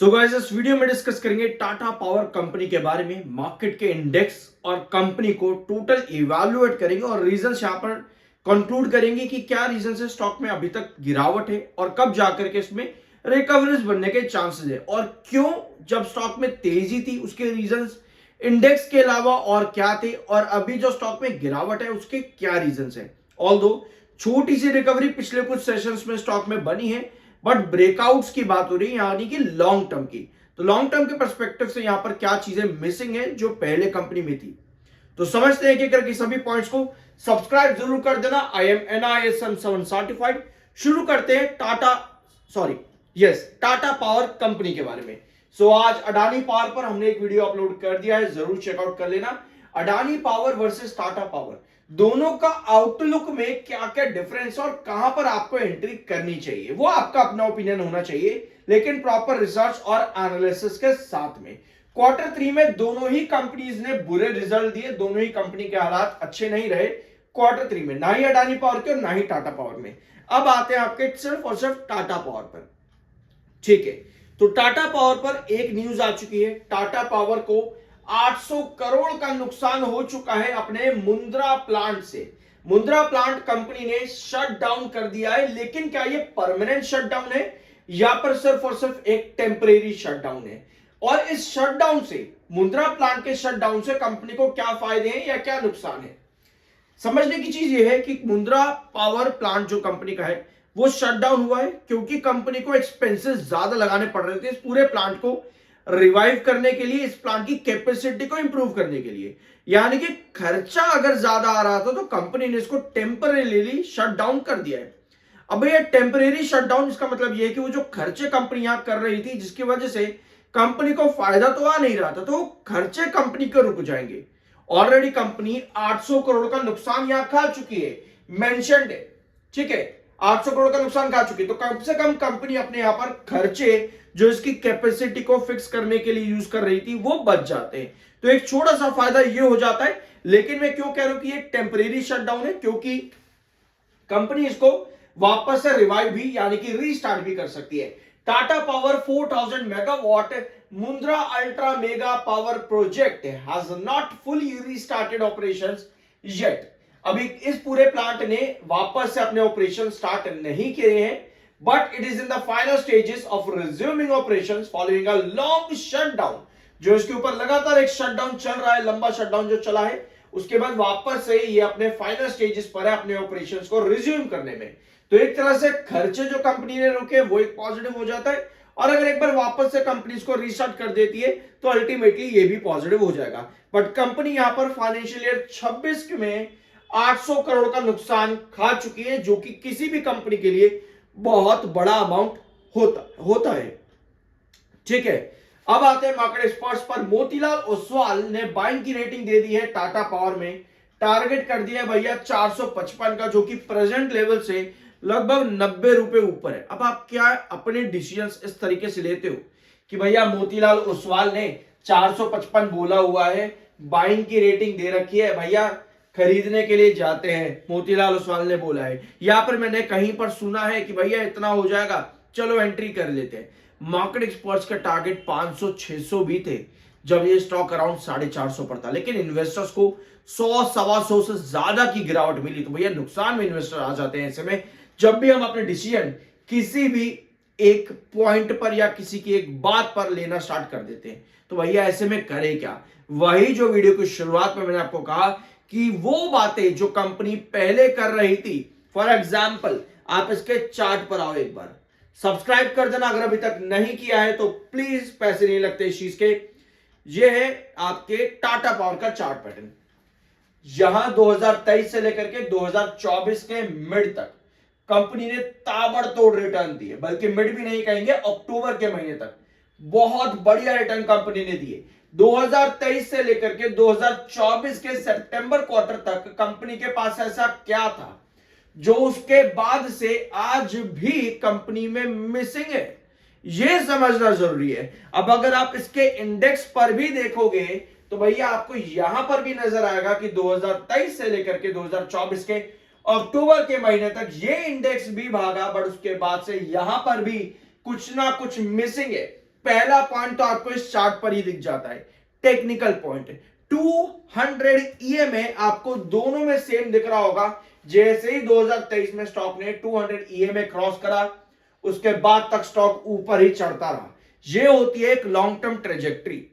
So guys इस video में discuss करेंगे टाटा पावर कंपनी के बारे में, मार्केट के इंडेक्स और कंपनी को टोटल इवैल्यूएट करेंगे और रीजंस यहां पर कंक्लूड करेंगे कि क्या रीजन है स्टॉक में अभी तक गिरावट है और कब जाकर के इसमें रिकवरीज बनने के चांसेस है और क्यों जब स्टॉक में तेजी थी उसके रीजंस इंडेक्स के अलावा और क्या थे और अभी जो स्टॉक में गिरावट है उसके क्या रीजंस है। ऑल्दो छोटी सी रिकवरी पिछले कुछ सेशंस में स्टॉक में बनी है, बट ब्रेकआउट्स की बात हो रही है यानी कि लॉन्ग टर्म की। तो लॉन्ग टर्म के परस्पेक्टिव से यहां पर क्या चीजें मिसिंग है जो पहले कंपनी में थी, तो समझते हैं कि करके सभी पॉइंट्स को सब्सक्राइब जरूर कर देना। I am NISM 7 certified. शुरू करते हैं टाटा पावर कंपनी के बारे में। आज अडानी पावर पर हमने एक वीडियो अपलोड कर दिया है, जरूर चेकआउट कर लेना। Adani power versus Tata power, दोनों का आउटलुक में क्या क्या डिफरेंस और कहां पर आपको एंट्री करनी चाहिए, वो आपका अपना ओपिनियन होना चाहिए, लेकिन प्रॉपर रिसर्च और एनालिसिस के साथ में। Q3 में दोनों ही कंपनीज ने बुरे रिजल्ट दिए, दोनों ही कंपनी के हालात अच्छे नहीं रहे Q3 में, ना ही अडानी पावर के और ना ही टाटा पावर में। अब आते हैं आपके सिर्फ और सिर्फ टाटा पावर पर। ठीक है, तो टाटा पावर पर एक न्यूज आ चुकी है। टाटा पावर को 800 करोड़ का नुकसान हो चुका है अपने मुंद्रा प्लांट से। मुंद्रा प्लांट कंपनी ने शट डाउन कर दिया है, लेकिन क्या ये परमानेंट शटडाउन है या पर सिर्फ और सिर्फ एक टेम्परेरी शटडाउन है? और इस शटडाउन से, मुंद्रा प्लांट के शटडाउन से कंपनी को क्या फायदे हैं या क्या नुकसान है? समझने की चीज यह है कि मुंद्रा पावर प्लांट जो कंपनी का है वो शटडाउन हुआ है क्योंकि कंपनी को एक्सपेंसेस ज्यादा लगाने पड़ रहे थे इस पूरे प्लांट को रिवाइव करने के लिए, इस प्लांट की कैपेसिटी को इंप्रूव करने के लिए। यानी कि खर्चा अगर ज्यादा आ रहा था तो कंपनी ने इसको टेम्परेरीली शट डाउन कर दिया है। अब ये टेम्परेरी शटडाउन, इसका मतलब यह है कि वो जो खर्चे कंपनी यहां कर रही थी जिसकी वजह से कंपनी को फायदा तो आ नहीं रहा था, तो खर्चे कंपनी के रुक जाएंगे। ऑलरेडी कंपनी 800 करोड़ का नुकसान यहां खा चुकी है, मेंशन्ड है। ठीक है, 800 करोड़ का नुकसान खा चुकी है, तो कम से कम कंपनी अपने यहां पर खर्चे जो इसकी कैपेसिटी को फिक्स करने के लिए यूज कर रही थी वो बच जाते हैं। तो एक छोटा सा फायदा ये हो जाता है। लेकिन मैं क्यों कह रहा हूं कि ये टेम्परेरी शटडाउन है, क्योंकि कंपनी इसको वापस से रिवाइव भी यानी कि रीस्टार्ट भी कर सकती है। Tata power 4000 megawatt Mundra ultra mega power project has not fully restarted operations yet. अभी इस पूरे प्लांट ने वापस से अपने ऑपरेशन स्टार्ट नहीं किए हैं, but it is in the final stages of resuming operations following a long shutdown. जो इसके ऊपर लगातार एक शटडाउन चल रहा है, लंबा शटडाउन जो चला है, उसके बाद वापस से ये अपने फाइनल स्टेजेस पर है अपने ऑपरेशंस को रिज्यूम करने में। तो एक तरह से खर्चे जो कंपनी ने रोके वो एक पॉजिटिव हो जाता है, और अगर एक बार वापस से कंपनी को रीस्टार्ट कर देती है तो अल्टीमेटली ये भी पॉजिटिव हो जाएगा। बट कंपनी यहां पर फाइनेंशियल ईयर 26 में 800 करोड़ का नुकसान खा चुकी है, जो कि किसी भी कंपनी के लिए बहुत बड़ा अमाउंट होता है। ठीक है, अब आते हैं मार्केट एक्सपर्ट्स पर। मोतीलाल ओसवाल ने बाइंग की रेटिंग दे दी है टाटा पावर में, टारगेट कर दिया है भैया 455 का, जो कि प्रेजेंट लेवल से लगभग 90 रुपए ऊपर है। अब आप क्या अपने डिसीजंस इस तरीके से लेते हो कि भैया मोतीलाल ओसवाल ने 455 बोला हुआ है, बाइंग की रेटिंग दे रखी है, भैया खरीदने के लिए जाते हैं, मोतीलाल ओसवाल ने बोला है, या पर मैंने कहीं पर सुना है कि भैया इतना हो जाएगा चलो एंट्री कर लेते हैं। मार्केट एक्सपर्ट्स का टारगेट 500-600 भी थे जब ये स्टॉक अराउंड 450 पर था, लेकिन इन्वेस्टर्स को 100-125 से ज्यादा की गिरावट मिली, तो भैया नुकसान में इन्वेस्टर आ जाते हैं। ऐसे में जब भी हम अपने डिसीजन किसी भी एक पॉइंट पर या किसी की एक बात पर लेना स्टार्ट कर देते हैं, तो भैया ऐसे में करें क्या? वही जो वीडियो की शुरुआत में मैंने आपको कहा कि वो बातें जो कंपनी पहले कर रही थी, फॉर एग्जाम्पल आप इसके चार्ट पर आओ, एक बार सब्सक्राइब कर देना अगर अभी तक नहीं किया है, तो प्लीज, पैसे नहीं लगते इस चीज के। ये है आपके टाटा पावर का चार्ट पैटर्न। यहां 2023 से लेकर के 2024 के मिड तक कंपनी ने ताबड़तोड़ रिटर्न दिए, बल्कि मिड भी नहीं कहेंगे, अक्टूबर के महीने तक बहुत बढ़िया रिटर्न कंपनी ने दिए। 2023 से लेकर के 2024 के सितंबर क्वार्टर तक कंपनी के पास ऐसा क्या था जो उसके बाद से आज भी कंपनी में मिसिंग है, यह समझना जरूरी है। अब अगर आप इसके इंडेक्स पर भी देखोगे तो भैया आपको यहां पर भी नजर आएगा कि 2023 से लेकर के 2024 के अक्टूबर के महीने तक ये इंडेक्स भी भागा, बट उसके बाद से यहां पर भी कुछ ना कुछ मिसिंग है। पहला पॉइंट तो आपको इस चार्ट पर ही दिख जाता है, टेक्निकल पॉइंट 200 EMA आपको दोनों में सेम दिख रहा होगा। जैसे ही 2023 में स्टॉक ने 200 EMA क्रॉस करा, उसके बाद तक स्टॉक ऊपर ही चढ़ता रहा। यह होती है एक लॉन्ग टर्म ट्रेजेक्ट्री।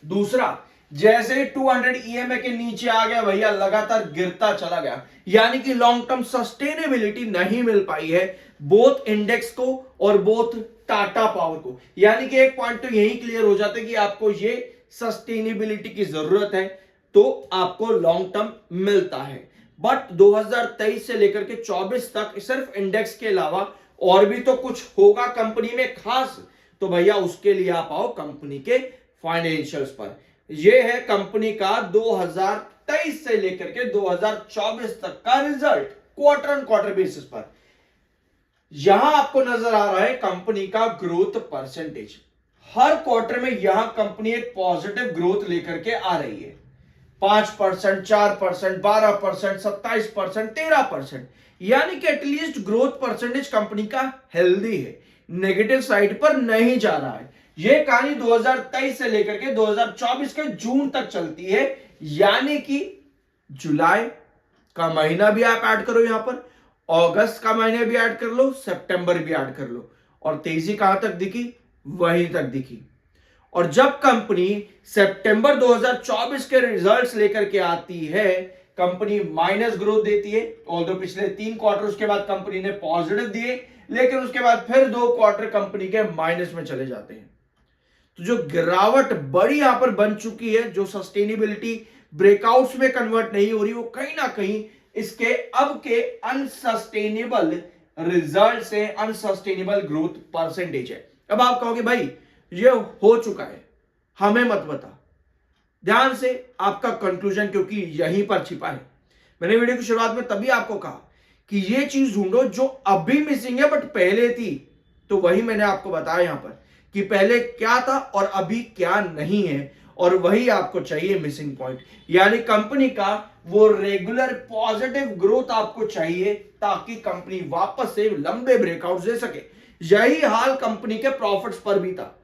दूसरा, जैसे ही 200 EMA के नीचे आ गया भैया, लगातार गिरता चला गया, यानी कि लॉन्ग टर्म सस्टेनेबिलिटी नहीं मिल पाई है बोथ इंडेक्स को और बोथ टाटा पावर को। यानी कि एक पॉइंट तो यही क्लियर हो जाता है कि आपको ये सस्टेनेबिलिटी की जरूरत है तो आपको लॉन्ग टर्म मिलता है। बट 2023 से लेकर के 24 तक सिर्फ इंडेक्स के अलावा और भी तो कुछ होगा कंपनी में खास, तो भैया उसके लिए आप आओ कंपनी के फाइनेंशियल्स पर। यह है कंपनी का 2023 से लेकर के 2024 तक का result quarter on quarter basis पर। यहां आपको नजर आ रहा है कंपनी का ग्रोथ परसेंटेज। हर क्वार्टर में यहां कंपनी एक पॉजिटिव ग्रोथ लेकर के आ रही है। 5%, 4%, 12%, 27%, 13%, यानी कि एटलीस्ट ग्रोथ परसेंटेज कंपनी का हेल्दी है, नेगेटिव साइड पर नहीं जा रहा है। यह कहानी 2023 से लेकर के 2024 के जून तक चलती है, यानी कि जुलाई का महीना भी आप ऐड करो यहां पर, अगस्त का महीना भी ऐड कर लो, सितंबर भी ऐड कर लो, और तेजी कहां तक दिखी? वहीं तक दिखी। और जब कंपनी सितंबर 2024 के रिजल्ट्स लेकर के आती है, कंपनी माइनस ग्रोथ देती है। ऑल्दो पिछले 3 क्वार्टर उसके बाद कंपनी ने पॉजिटिव दिए, लेकिन उसके बाद फिर 2 क्वार्टर कंपनी के माइनस में चले जाते हैं। तो जो गिरावट बड़ी यहां पर बन चुकी है, जो सस्टेनेबिलिटी ब्रेकआउट्स में कन्वर्ट नहीं हो रही, वो कहीं ना कहीं इसके अब के अनसस्टेनेबल रिजल्ट से, अनसस्टेनेबल ग्रोथ परसेंटेज है। अब आप कहोगे भाई ये हो चुका है, हमें मत बता। ध्यान से आपका कंक्लूजन क्योंकि यहीं पर छिपा है। मैंने वीडियो की शुरुआत में तभी आपको कहा कि ये चीज ढूंढो जो अभी मिसिंग है बट पहले थी। तो वही मैंने आपको बताया यहां पर कि पहले क्या था और अभी क्या नहीं है, और वही आपको चाहिए मिसिंग पॉइंट। यानी कंपनी का वो रेगुलर पॉजिटिव ग्रोथ आपको चाहिए ताकि कंपनी वापस से लंबे ब्रेकआउट दे सके। यही हाल कंपनी के प्रॉफिट्स पर भी था।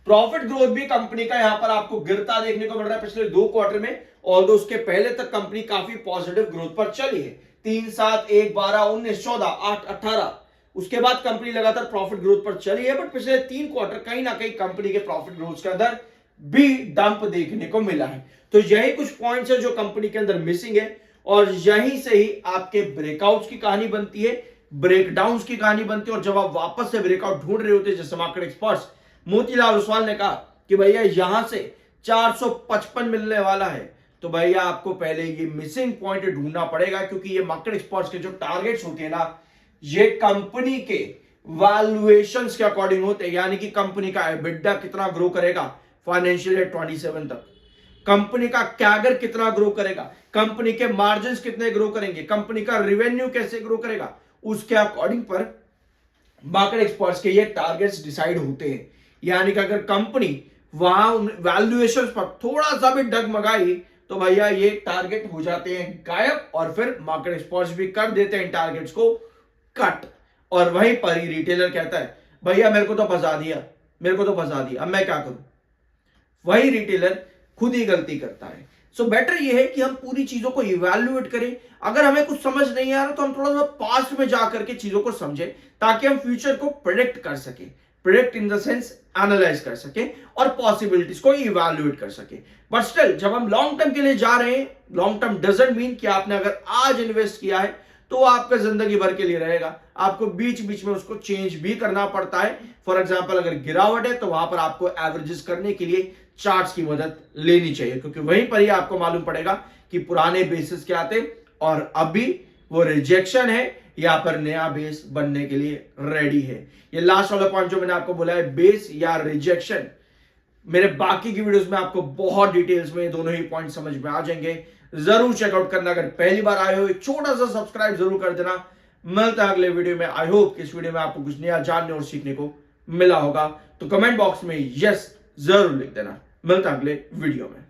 प्रॉफिट ग्रोथ भी कंपनी का यहां पर आपको गिरता देखने को मिल रहा है पिछले 2 क्वार्टर में, और उसके पहले तक कंपनी काफी पॉजिटिव ग्रोथ पर चली है। 3, 7, 1, 12, 19, 14, 8, 18, उसके बाद कंपनी लगातार प्रॉफिट ग्रोथ पर चली है। बट पिछले 3 क्वार्टर कहीं ना कहीं कंपनी के प्रॉफिट ग्रोथ के अंदर भी डंप देखने को मिला है। तो यही कुछ पॉइंट्स है जो कंपनी के अंदर मिसिंग है, और यहीं से ही आपके ब्रेकआउट्स की कहानी बनती है, ब्रेकडाउन्स की कहानी बनती है। और जब आप वापस से ब्रेकआउट ढूंढ रहे होते हैं, जैसे मार्केट एक्सपर्ट्स मोतीलाल ओसवाल ने कहा कि भैया यहां से 455 मिलने वाला है, तो भैया आपको पहले ये मिसिंग पॉइंट ढूंढना पड़ेगा, क्योंकि ये मार्केट एक्सपर्ट्स के जो टारगेट्स होते हैं ना, ये कंपनी के वैल्यूएशंस के अकॉर्डिंग होते हैं। यानी कि कंपनी का एबिटा कितना ग्रो करेगा फाइनेंशियल ईयर 27 तक, कंपनी का कैगर कितना ग्रो करेगा, कंपनी के मार्जिन्स कितने ग्रो करेंगे, कंपनी का रेवेन्यू कैसे ग्रो करेगा, उसके अकॉर्डिंग पर मार्केट एक्सपर्ट्स के ये टारगेट्स डिसाइड होते हैं। यानी कि अगर कंपनी वहां वैल्यूएशन पर थोड़ा सा भी डगमगाई तो भैया ये टारगेट हो जाते हैं गायब, और फिर मार्केट एक्सपर्ट्स भी कर देते हैं टारगेट्स को कट। और वहीं पर ही रिटेलर कहता है भैया मेरे को तो फंसा दिया, मेरे को तो फंसा दिया, अब मैं क्या करूं। वही रिटेलर खुद ही गलती करता है। सो बेटर ये है कि हम पूरी चीजों को इवैल्यूएट करें। अगर हमें कुछ समझ नहीं आ रहा तो हम थोड़ा सा पास्ट में जाकर के चीजों को समझें, ताकि हम फ्यूचर को प्रेडिक्ट कर सके, predict in the sense analyse कर सके और पॉसिबिलिटीज को इवैल्यूएट कर सके। बट स्टिल जब हम लॉन्ग टर्म के लिए जा रहे हैं, लॉन्ग टर्म डजंट मीन कि आपने अगर आज इन्वेस्ट किया है तो आपका जिंदगी भर के लिए रहेगा। आपको बीच बीच में उसको चेंज भी करना पड़ता है। फॉर एग्जांपल अगर गिरावट है तो वहां पर आपको एवरेजेस करने के लिए चार्ट्स की मदद लेनी चाहिए, क्योंकि वहीं पर ही आपको मालूम पड़ेगा कि पुराने बेसिस क्या थे और अभी वो रिजेक्शन है या पर नया बेस बनने के लिए रेडी है। ये लास्ट वाला पॉइंट जो मैंने आपको बोला है, बेस या रिजेक्शन, मेरे बाकी की वीडियोस में आपको बहुत डिटेल्स में दोनों ही पॉइंट समझ में आ जाएंगे। जरूर चेकआउट करना। अगर पहली बार आए हो एक छोटा सा सब्सक्राइब जरूर कर देना। मिलता है अगले वीडियो में। आई होप कि इस वीडियो में आपको कुछ नया जानने और सीखने को मिला होगा। तो कमेंट बॉक्स में यस जरूर लिख देना। मिलता है अगले वीडियो में।